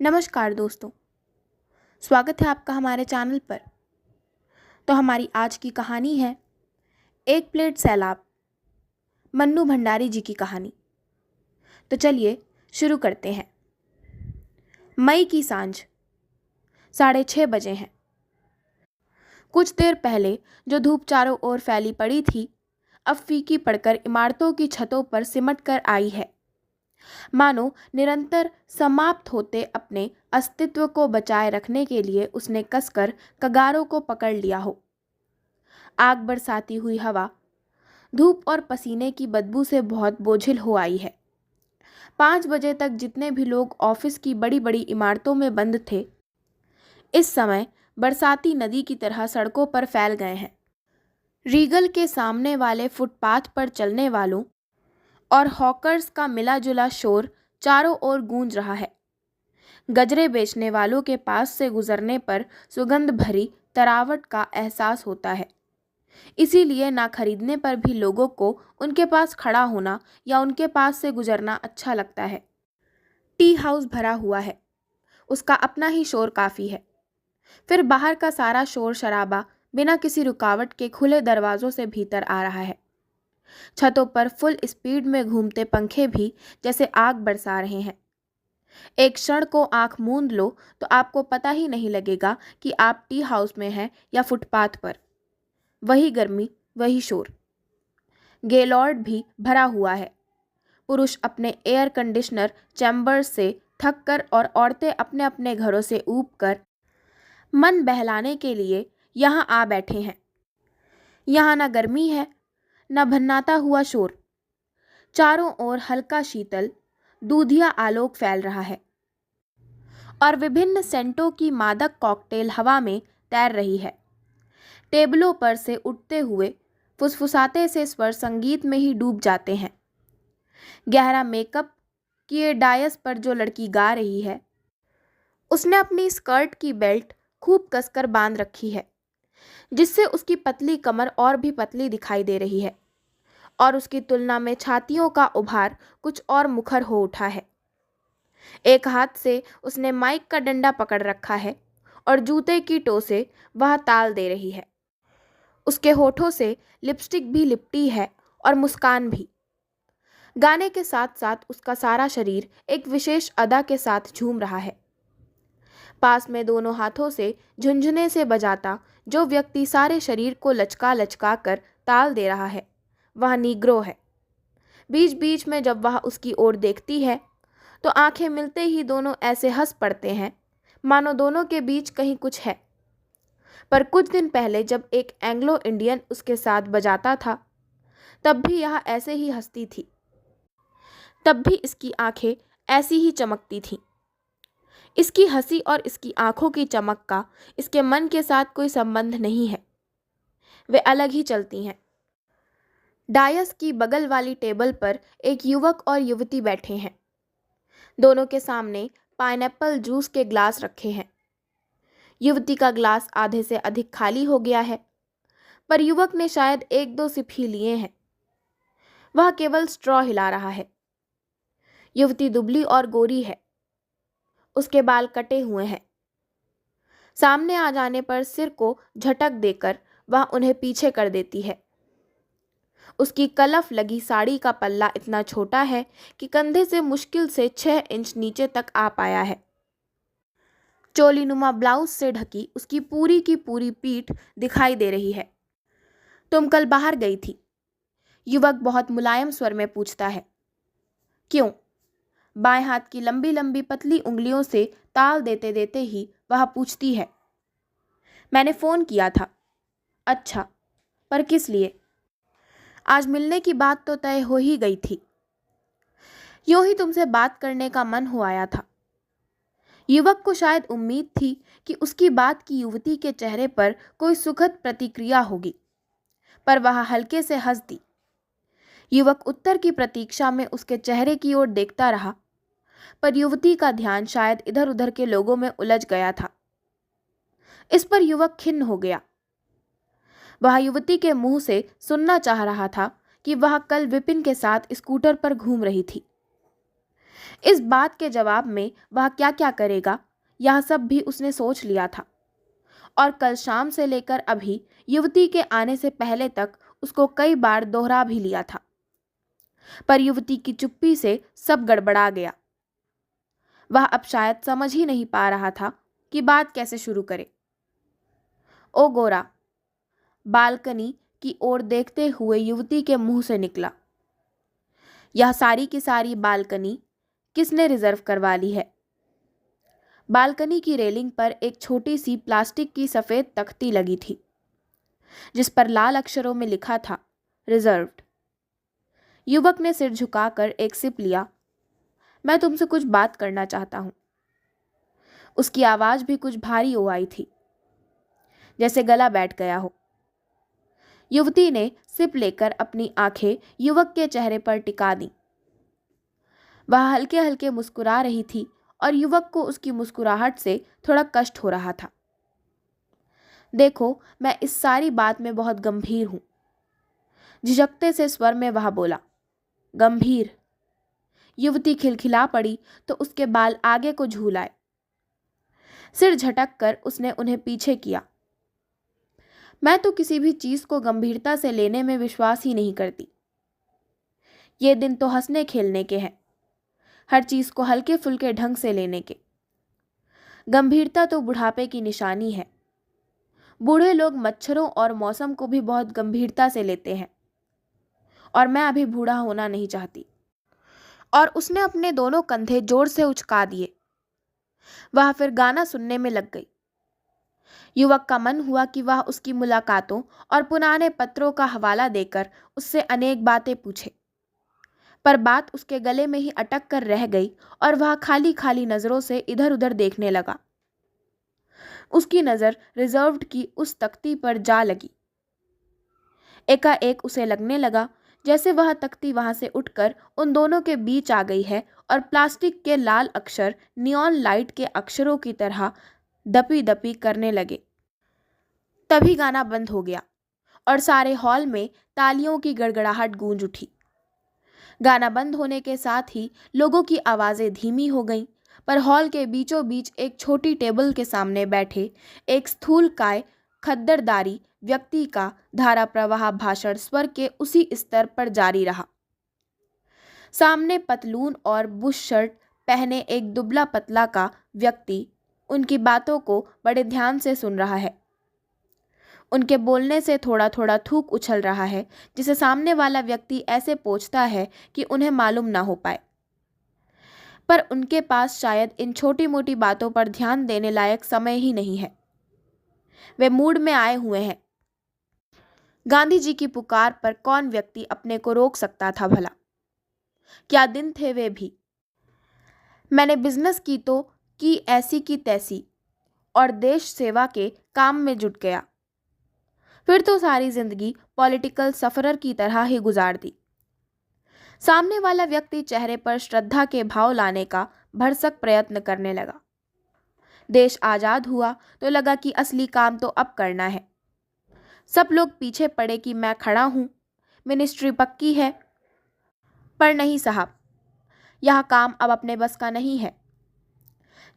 नमस्कार दोस्तों, स्वागत है आपका हमारे चैनल पर। तो हमारी आज की कहानी है एक प्लेट सैलाब, मन्नू भंडारी जी की कहानी। तो चलिए शुरू करते हैं। मई की सांझ 6:30 बजे हैं। कुछ देर पहले जो धूप चारों ओर फैली पड़ी थी, अब फीकी पड़कर इमारतों की छतों पर सिमट कर आई है, मानो निरंतर समाप्त होते अपने अस्तित्व को बचाए रखने के लिए उसने कसकर कगारों को पकड़ लिया हो। आग बरसाती हुई हवा धूप और पसीने की बदबू से बहुत बोझिल हो आई है। 5 बजे तक जितने भी लोग ऑफिस की बड़ी बड़ी इमारतों में बंद थे, इस समय बरसाती नदी की तरह सड़कों पर फैल गए हैं। रीगल के सामने वाले फुटपाथ पर चलने वालों और हॉकर्स का मिला जुला शोर चारों ओर गूंज रहा है। गजरे बेचने वालों के पास से गुजरने पर सुगंध भरी तरावट का एहसास होता है। इसीलिए ना खरीदने पर भी लोगों को उनके पास खड़ा होना या उनके पास से गुजरना अच्छा लगता है। टी हाउस भरा हुआ है, उसका अपना ही शोर काफ़ी है। फिर बाहर का सारा शोर शराबा बिना किसी रुकावट के खुले दरवाज़ों से भीतर आ रहा है। छतों पर फुल स्पीड में घूमते पंखे भी जैसे आग बरसा रहे हैं। एक क्षण को आंख मूंद लो तो आपको पता ही नहीं लगेगा कि आप टी हाउस में हैं या फुटपाथ पर। वही गर्मी, वही शोर। गेलॉर्ड भी भरा हुआ है। पुरुष अपने एयर कंडीशनर चैम्बर्स से थककर और औरतें अपने अपने घरों से ऊब कर मन बहलाने के लिए यहाँ आ बैठे हैं। यहाँ न गर्मी है, न भन्नाता हुआ शोर। चारों ओर हल्का शीतल दूधिया आलोक फैल रहा है और विभिन्न सेंटों की मादक कॉकटेल हवा में तैर रही है। टेबलों पर से उठते हुए फुसफुसाते से स्वर संगीत में ही डूब जाते हैं। गहरा मेकअप किए डायस पर जो लड़की गा रही है, उसने अपनी स्कर्ट की बेल्ट खूब कसकर बांध रखी है, जिससे उसकी पतली कमर और भी पतली दिखाई दे रही है और उसकी तुलना में छातियों का उभार कुछ और मुखर हो उठा है। एक हाथ से उसने माइक का डंडा पकड़ रखा है और जूते की टो से वह ताल दे रही है। उसके होठों से लिपस्टिक भी लिपटी है और मुस्कान भी। गाने के साथ साथ उसका सारा शरीर एक विशेष अदा के साथ झूम रहा है। पास में दोनों हाथों से झुनझुने से बजाता जो व्यक्ति सारे शरीर को लचका लचका कर ताल दे रहा है, वह नीग्रो है। बीच बीच में जब वह उसकी ओर देखती है तो आंखें मिलते ही दोनों ऐसे हंस पड़ते हैं मानो दोनों के बीच कहीं कुछ है। पर कुछ दिन पहले जब एक एंग्लो इंडियन उसके साथ बजाता था, तब भी यह ऐसे ही हंसती थी। तब भी इसकी आंखें ऐसी ही चमकती थीं। इसकी हंसी और इसकी आंखों की चमक का इसके मन के साथ कोई संबंध नहीं है, वे अलग ही चलती हैं। डायस की बगल वाली टेबल पर एक युवक और युवती बैठे हैं। दोनों के सामने पाइनएप्पल जूस के ग्लास रखे हैं। युवती का ग्लास आधे से अधिक खाली हो गया है, पर युवक ने शायद 1-2 सिप ही लिए हैं। वह केवल स्ट्रॉ हिला रहा है। युवती दुबली और गोरी है, उसके बाल कटे हुए हैं। सामने आ जाने पर सिर को झटक देकर वह उन्हें पीछे कर देती है। उसकी कलफ लगी साड़ी का पल्ला इतना छोटा है कि कंधे से मुश्किल से 6 इंच नीचे तक आ पाया है। चोलीनुमा ब्लाउज से ढकी उसकी पूरी की पूरी पीठ दिखाई दे रही है। तुम कल बाहर गई थी? युवक बहुत मुलायम स्वर में पूछता है। क्यों? बाएं हाथ की लंबी लंबी पतली उंगलियों से ताल देते देते ही वह पूछती है। मैंने फ़ोन किया था। अच्छा, पर किस लिए? आज मिलने की बात तो तय हो ही गई थी। यूं ही तुमसे बात करने का मन हो आया था। युवक को शायद उम्मीद थी कि उसकी बात की युवती के चेहरे पर कोई सुखद प्रतिक्रिया होगी, पर वह हल्के से हंस दी। युवक उत्तर की प्रतीक्षा में उसके चेहरे की ओर देखता रहा, पर युवती का ध्यान शायद इधर उधर के लोगों में उलझ गया था। इस पर युवक खिन्न हो गया। वह युवती के मुंह से सुनना चाह रहा था कि वह कल विपिन के साथ स्कूटर पर घूम रही थी। इस बात के जवाब में वह क्या क्या करेगा, यह सब भी उसने सोच लिया था और कल शाम से लेकर अभी युवती के आने से पहले तक उसको कई बार दोहरा भी लिया था। पर युवती की चुप्पी से सब गड़बड़ा गया। वह अब शायद समझ ही नहीं पा रहा था कि बात कैसे शुरू करे। ओ गोरा, बालकनी की ओर देखते हुए युवती के मुंह से निकला। यह सारी की सारी बालकनी किसने रिजर्व करवा ली है? बालकनी की रेलिंग पर एक छोटी सी प्लास्टिक की सफेद तख्ती लगी थी जिस पर लाल अक्षरों में लिखा था रिजर्व्ड। युवक ने सिर झुकाकर एक सिप लिया। मैं तुमसे कुछ बात करना चाहता हूं। उसकी आवाज भी कुछ भारी हो आई थी, जैसे गला बैठ गया हो। युवती ने सिप लेकर अपनी आंखें युवक के चेहरे पर टिका दी। वह हल्के हल्के मुस्कुरा रही थी और युवक को उसकी मुस्कुराहट से थोड़ा कष्ट हो रहा था। देखो, मैं इस सारी बात में बहुत गंभीर हूं, झिझकते से स्वर में वह बोला। गंभीर? युवती खिलखिला पड़ी तो उसके बाल आगे को झूल आए। सिर झटक कर उसने उन्हें पीछे किया। मैं तो किसी भी चीज को गंभीरता से लेने में विश्वास ही नहीं करती। ये दिन तो हंसने खेलने के हैं, हर चीज को हल्के फुल्के ढंग से लेने के। गंभीरता तो बुढ़ापे की निशानी है। बूढ़े लोग मच्छरों और मौसम को भी बहुत गंभीरता से लेते हैं और मैं अभी बूढ़ा होना नहीं चाहती। और उसने अपने दोनों कंधे जोर से उचका दिए। वह फिर गाना सुनने में लग गई। युवक का मन हुआ कि वह उसकी मुलाकातों और पुराने पत्रों का हवाला देकर उससे अनेक बातें पूछे, पर बात उसके गले में ही अटक कर रह गई और वह खाली खाली नजरों से इधर उधर देखने लगा। उसकी नजर रिजर्व्ड की उस तख्ती पर जा लगी। एकाएक उसे लगने लगा जैसे वह तख्ती वहां से उठकर उन दोनों के बीच आ गई है और प्लास्टिक के लाल अक्षर नियॉन लाइट के अक्षरों की तरह दपी दपी करने लगे। तभी गाना बंद हो गया और सारे हॉल में तालियों की गड़गड़ाहट गूंज उठी। गाना बंद होने के साथ ही लोगों की आवाज़ें धीमी हो गईं, पर हॉल के बीचों बीच एक छोटी टेबल के सामने बैठे एक स्थूलकाय खद्दरदारी व्यक्ति का धारा प्रवाह भाषण स्वर के उसी स्तर पर जारी रहा। सामने पतलून और बुश शर्ट पहने एक दुबला पतला का व्यक्ति उनकी बातों को बड़े ध्यान से सुन रहा है। उनके बोलने से थोड़ा थोड़ा थूक उछल रहा है, जिसे सामने वाला व्यक्ति ऐसे पोंछता है कि उन्हें मालूम ना हो पाए। पर उनके पास शायद इन छोटी मोटी बातों पर ध्यान देने लायक समय ही नहीं है। वे मूड में आए हुए हैं। गांधी जी की पुकार पर कौन व्यक्ति अपने को रोक सकता था भला? क्या दिन थे वे भी। मैंने बिजनेस की तो की ऐसी की तैसी और देश सेवा के काम में जुट गया। फिर तो सारी जिंदगी पॉलिटिकल सफरर की तरह ही गुजार दी। सामने वाला व्यक्ति चेहरे पर श्रद्धा के भाव लाने का भरसक प्रयत्न करने लगा। देश आज़ाद हुआ तो लगा कि असली काम तो अब करना है। सब लोग पीछे पड़े कि मैं खड़ा हूँ, मिनिस्ट्री पक्की है। पर नहीं साहब, यह काम अब अपने बस का नहीं है।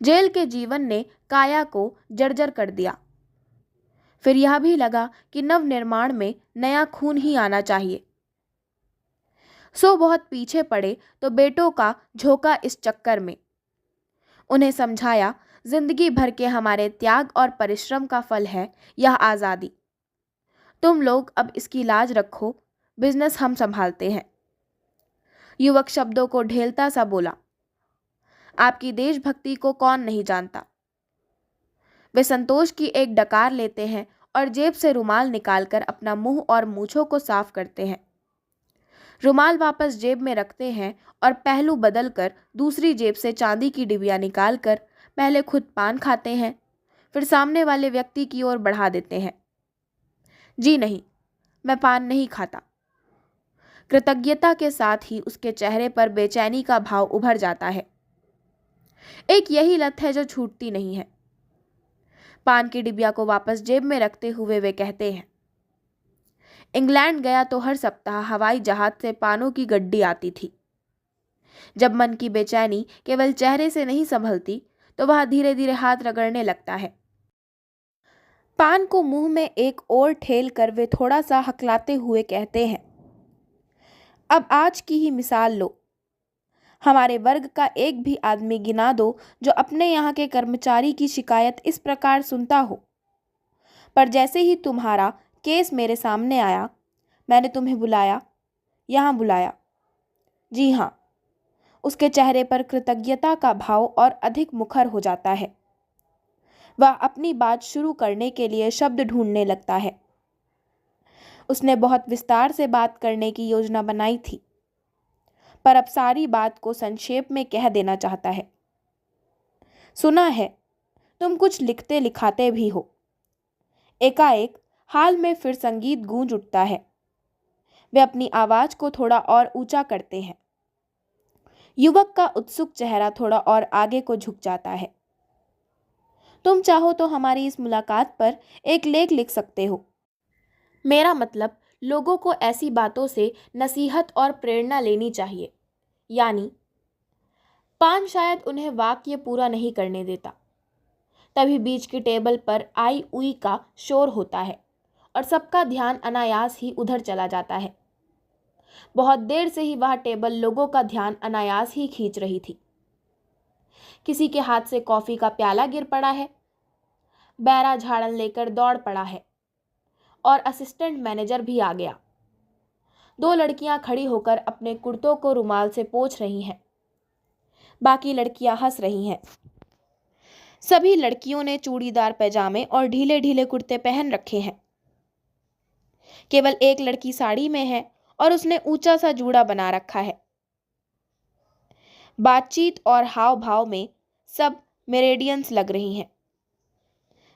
जेल के जीवन ने काया को जर्जर कर दिया। फिर यह भी लगा कि नव निर्माण में नया खून ही आना चाहिए। सो बहुत पीछे पड़े तो बेटों का झोंका इस चक्कर में। उन्हें समझाया, जिंदगी भर के हमारे त्याग और परिश्रम का फल है यह आज़ादी। तुम लोग अब इसकी लाज रखो, बिजनेस हम संभालते हैं। युवक शब्दों को ढेलता सा बोला। आपकी देशभक्ति को कौन नहीं जानता। वे संतोष की एक डकार लेते हैं और जेब से रुमाल निकालकर अपना मुंह और मूंछों को साफ करते हैं। रुमाल वापस जेब में रखते हैं और पहलू बदलकर दूसरी जेब से चांदी की डिबिया निकालकर पहले खुद पान खाते हैं, फिर सामने वाले व्यक्ति की ओर बढ़ा देते हैं। जी नहीं, मैं पान नहीं खाता। कृतज्ञता के साथ ही उसके चेहरे पर बेचैनी का भाव उभर जाता है। एक यही लत है जो छूटती नहीं है। पान की डिबिया को वापस जेब में रखते हुए वे कहते हैं, इंग्लैंड गया तो हर सप्ताह हवाई जहाज से पानों की गड्डी आती थी। जब मन की बेचैनी केवल चेहरे से नहीं संभलती तो वह धीरे धीरे हाथ रगड़ने लगता है। पान को मुंह में एक और ठेल कर वे थोड़ा सा हकलाते हुए कहते हैं, अब आज की ही मिसाल लो। हमारे वर्ग का एक भी आदमी गिना दो जो अपने यहाँ के कर्मचारी की शिकायत इस प्रकार सुनता हो। पर जैसे ही तुम्हारा केस मेरे सामने आया, मैंने तुम्हें बुलाया, यहाँ बुलाया। जी हाँ, उसके चेहरे पर कृतज्ञता का भाव और अधिक मुखर हो जाता है। वह अपनी बात शुरू करने के लिए शब्द ढूंढने लगता है। उसने बहुत विस्तार से बात करने की योजना बनाई थी, पर अब सारी बात को संक्षेप में कह देना चाहता है। सुना है तुम कुछ लिखते लिखाते भी हो। एकाएक हाल में फिर संगीत गूंज उठता है। वे अपनी आवाज को थोड़ा और ऊंचा करते हैं। युवक का उत्सुक चेहरा थोड़ा और आगे को झुक जाता है। तुम चाहो तो हमारी इस मुलाकात पर एक लेख लिख सकते हो। मेरा मतलब लोगों को ऐसी बातों से नसीहत और प्रेरणा लेनी चाहिए। यानी पान शायद उन्हें वाक्य पूरा नहीं करने देता। तभी बीच की टेबल पर आई उई का शोर होता है और सबका ध्यान अनायास ही उधर चला जाता है। बहुत देर से ही वह टेबल लोगों का ध्यान अनायास ही खींच रही थी। किसी के हाथ से कॉफी का प्याला गिर पड़ा है, बैरा झाड़न लेकर दौड़ पड़ा है और असिस्टेंट मैनेजर भी आ गया। 2 लड़कियां खड़ी होकर अपने कुर्तों को रुमाल से पोंछ रही हैं। बाकी लड़कियां हंस रही हैं। सभी लड़कियों ने चूड़ीदार पैजामे और ढीले ढीले कुर्ते पहन रखे हैं। केवल एक लड़की साड़ी में है और उसने ऊंचा सा जूड़ा बना रखा है। बातचीत और हाव भाव में सब मेरेडियंस लग रही हैं।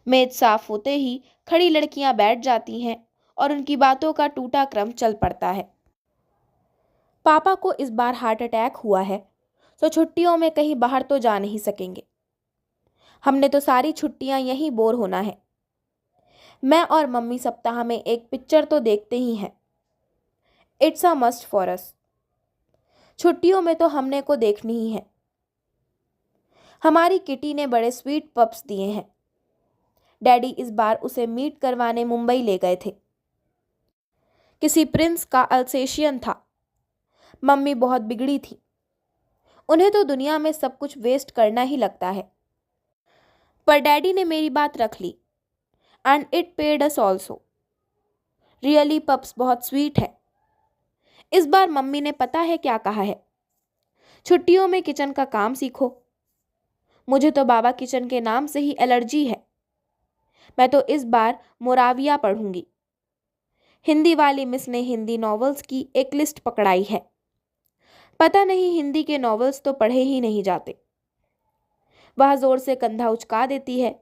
मेज साफ होते ही खड़ी लड़कियां बैठ जाती हैं और उनकी बातों का टूटा क्रम चल पड़ता है। पापा को इस बार हार्ट अटैक हुआ है, तो छुट्टियों में कहीं बाहर तो जा नहीं सकेंगे। हमने तो सारी छुट्टियां यहीं बोर होना है। मैं और मम्मी सप्ताह में एक पिक्चर तो देखते ही हैं। It's a must for us. छुट्टियों में तो हमने को देखनी ही है। हमारी किटी ने बड़े स्वीट पप्स दिए हैं। डैडी इस बार उसे मीट करवाने मुंबई ले गए थे। किसी प्रिंस का अल्सेशियन था। मम्मी बहुत बिगड़ी थी। उन्हें तो दुनिया में सब कुछ वेस्ट करना ही लगता है। पर डैडी ने मेरी बात रख ली and it paid us also. Really pups बहुत स्वीट है। इस बार मम्मी ने पता है क्या कहा है, छुट्टियों में किचन का काम सीखो। मुझे तो बाबा किचन के नाम से ही एलर्जी है। मैं तो इस बार मोराविया पढ़ूंगी। हिंदी वाली मिस ने हिंदी नॉवेल्स की एक लिस्ट पकड़ाई है। पता नहीं हिंदी के नॉवेल्स तो पढ़े ही नहीं जाते। वह जोर से कंधा उचका देती है।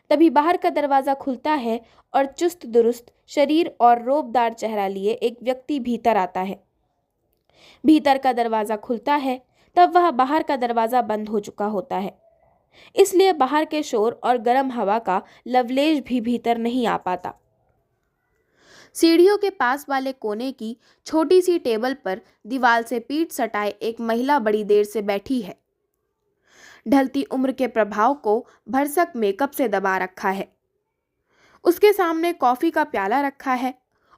तभी बाहर का दरवाज़ा खुलता है और चुस्त दुरुस्त शरीर और रोबदार चेहरा लिए एक व्यक्ति भीतर आता है। भीतर का दरवाज़ा खुलता है तब वह बाहर का दरवाज़ा बंद हो चुका होता है। इसलिए बाहर के शोर और गर्म हवा का लवलेश भी भीतर नहीं आ पाता। सीढ़ियों के पास वाले कोने की छोटी सी टेबल पर दीवार से पीठ सटाए एक महिला बड़ी देर से बैठी है। ढलती उम्र के प्रभाव को भरसक मेकअप से दबा रखा है। उसके सामने कॉफी का प्याला रखा है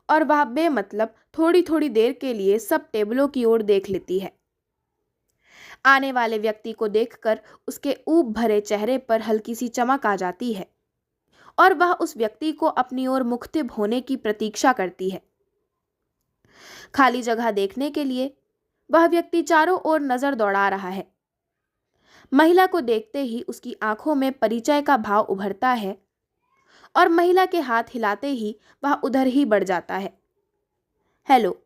और वह बेमतलब थोड़ी थोड़ी देर के लिए सब टेबलों की ओर देख लेती है। आने वाले व्यक्ति को देखकर उसके ऊब भरे चेहरे पर हल्की सी चमक आ जाती है और वह उस व्यक्ति को अपनी ओर मुख्तिब होने की प्रतीक्षा करती है। खाली जगह देखने के लिए वह व्यक्ति चारों ओर नजर दौड़ा रहा है। महिला को देखते ही उसकी आंखों में परिचय का भाव उभरता है और महिला के हाथ हिलाते ही वह उधर ही बढ़ जाता है। हेलो,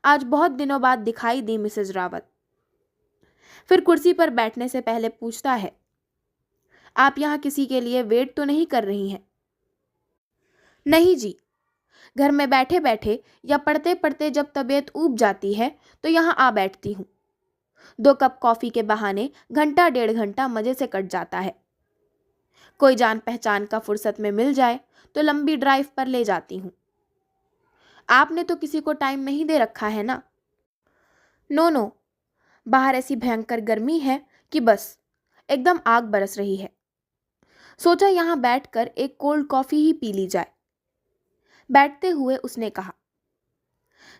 आज बहुत दिनों बाद दिखाई दी मिसेज रावत। फिर कुर्सी पर बैठने से पहले पूछता है, आप यहाँ किसी के लिए वेट तो नहीं कर रही हैं? नहीं जी, घर में बैठे बैठे या पढ़ते पढ़ते जब तबीयत ऊब जाती है तो यहाँ आ बैठती हूँ। 2 कप कॉफ़ी के बहाने घंटा 1.5 घंटा मज़े से कट जाता है। कोई जान पहचान का फुर्सत में मिल जाए तो लंबी ड्राइव पर ले जाती हूँ। आपने तो किसी को टाइम नहीं दे रखा है ना? नो, बाहर ऐसी भयंकर गर्मी है कि बस एकदम आग बरस रही है। सोचा यहाँ बैठकर एक कोल्ड कॉफ़ी ही पी ली जाए। बैठते हुए उसने कहा।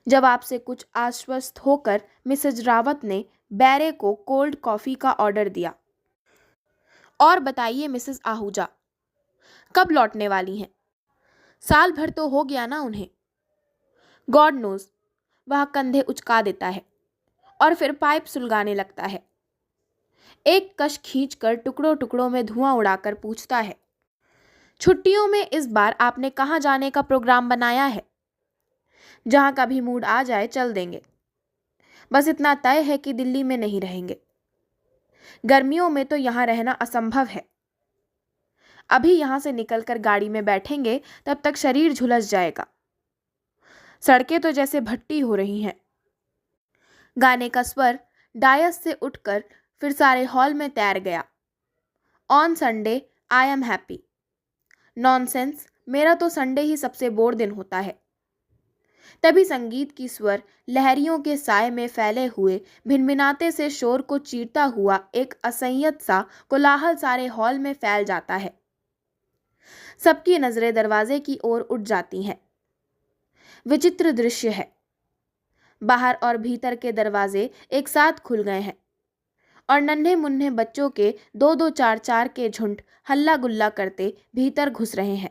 जवाब से कुछ आश्वस्त होकर मिसेज रावत ने बैरे को कोल्ड कॉफ़ी का ऑर्डर दिया। और बताइए मिसेस आहूजा, कब लौटने वाली हैं? साल भर तो हो गया ना उन्हें। गॉड नोज, वह कंधे उचका देता है और फिर पाइप सुलगाने लगता है। एक कश खींचकर टुकड़ों टुकड़ों में धुआं उड़ाकर पूछता है, छुट्टियों में इस बार आपने कहाँ जाने का प्रोग्राम बनाया है? जहाँ का भी मूड आ जाए चल देंगे। बस इतना तय है कि दिल्ली में नहीं रहेंगे। गर्मियों में तो यहाँ रहना असंभव है। अभी यहाँ से निकलकर गाड़ी में बैठेंगे तब तक शरीर झुलस जाएगा। सड़कें तो जैसे भट्टी हो रही हैं। गाने का स्वर डायस से उठकर फिर सारे हॉल में तैर गया। On Sunday I am happy. Nonsense, मेरा तो संडे ही सबसे बोर दिन होता है। तभी संगीत की स्वर लहरियों के साए में फैले हुए भिनभिनाते से शोर को चीरता हुआ एक असंयत सा कोलाहल सारे हॉल में फैल जाता है। सबकी नजरें दरवाजे की ओर उठ जाती हैं। विचित्र दृश्य है। बाहर और भीतर के दरवाजे एक साथ खुल गए हैं और नन्हे मुन्ने बच्चों के 2-2 4-4 के झुंड हल्ला गुल्ला करते भीतर घुस रहे हैं।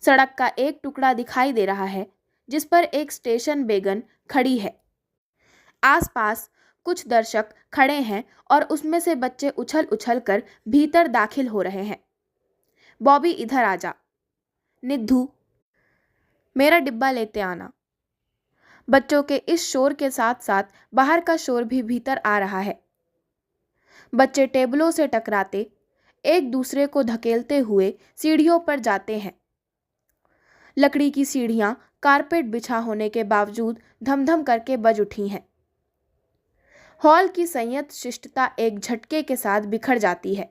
सड़क का एक टुकड़ा दिखाई दे रहा है जिस पर एक स्टेशन वैगन खड़ी है। आसपास कुछ दर्शक खड़े हैं और उसमें से बच्चे उछल उछल कर भीतर दाखिल हो रहे हैं। बॉबी, इधर आ जा। निद्धू, मेरा डिब्बा लेते आना। बच्चों के इस शोर के साथ साथ बाहर का शोर भी भीतर आ रहा है। बच्चे टेबलों से टकराते, एक दूसरे को धकेलते हुए सीढ़ियों पर जाते हैं। लकड़ी की सीढ़ियां कारपेट बिछा होने के बावजूद धमधम करके बज उठी हैं। हॉल की संयत शिष्टता एक झटके के साथ बिखर जाती है।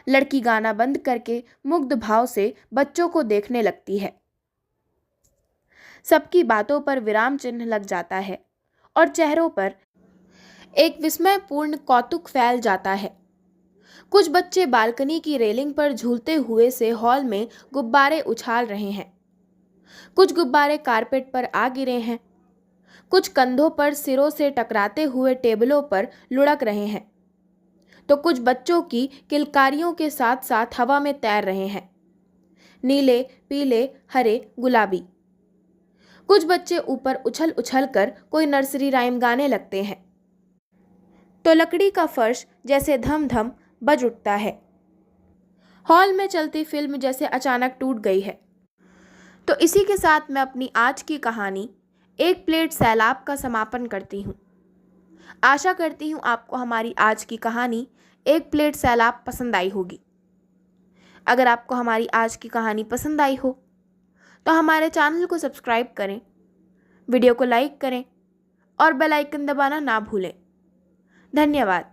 लड़की गाना बंद करके मुग्ध भाव से बच्चों को देखने लगती है। सबकी बातों पर विराम चिन्ह लग जाता है और चेहरों पर एक विस्मयपूर्ण कौतुक फैल जाता है। कुछ बच्चे बालकनी की रेलिंग पर झूलते हुए से हॉल में गुब्बारे उछाल रहे हैं। कुछ गुब्बारे कारपेट पर आ गिरे हैं। कुछ कंधों पर सिरों से टकराते हुए टेबलों पर लुढ़क रहे हैं तो कुछ बच्चों की किलकारियों के साथ साथ हवा में तैर रहे हैं। नीले, पीले, हरे, गुलाबी। कुछ बच्चे ऊपर उछल उछल कर कोई नर्सरी राइम गाने लगते हैं तो लकड़ी का फर्श जैसे धम धम बज उठता है। हॉल में चलती फिल्म जैसे अचानक टूट गई है। तो इसी के साथ मैं अपनी आज की कहानी एक प्लेट सैलाब का समापन करती हूँ। आशा करती हूँ आपको हमारी आज की कहानी एक प्लेट सैलाब पसंद आई होगी। अगर आपको हमारी आज की कहानी पसंद आई हो तो हमारे चैनल को सब्सक्राइब करें, वीडियो को लाइक करें और बेल आइकन दबाना ना भूलें। धन्यवाद।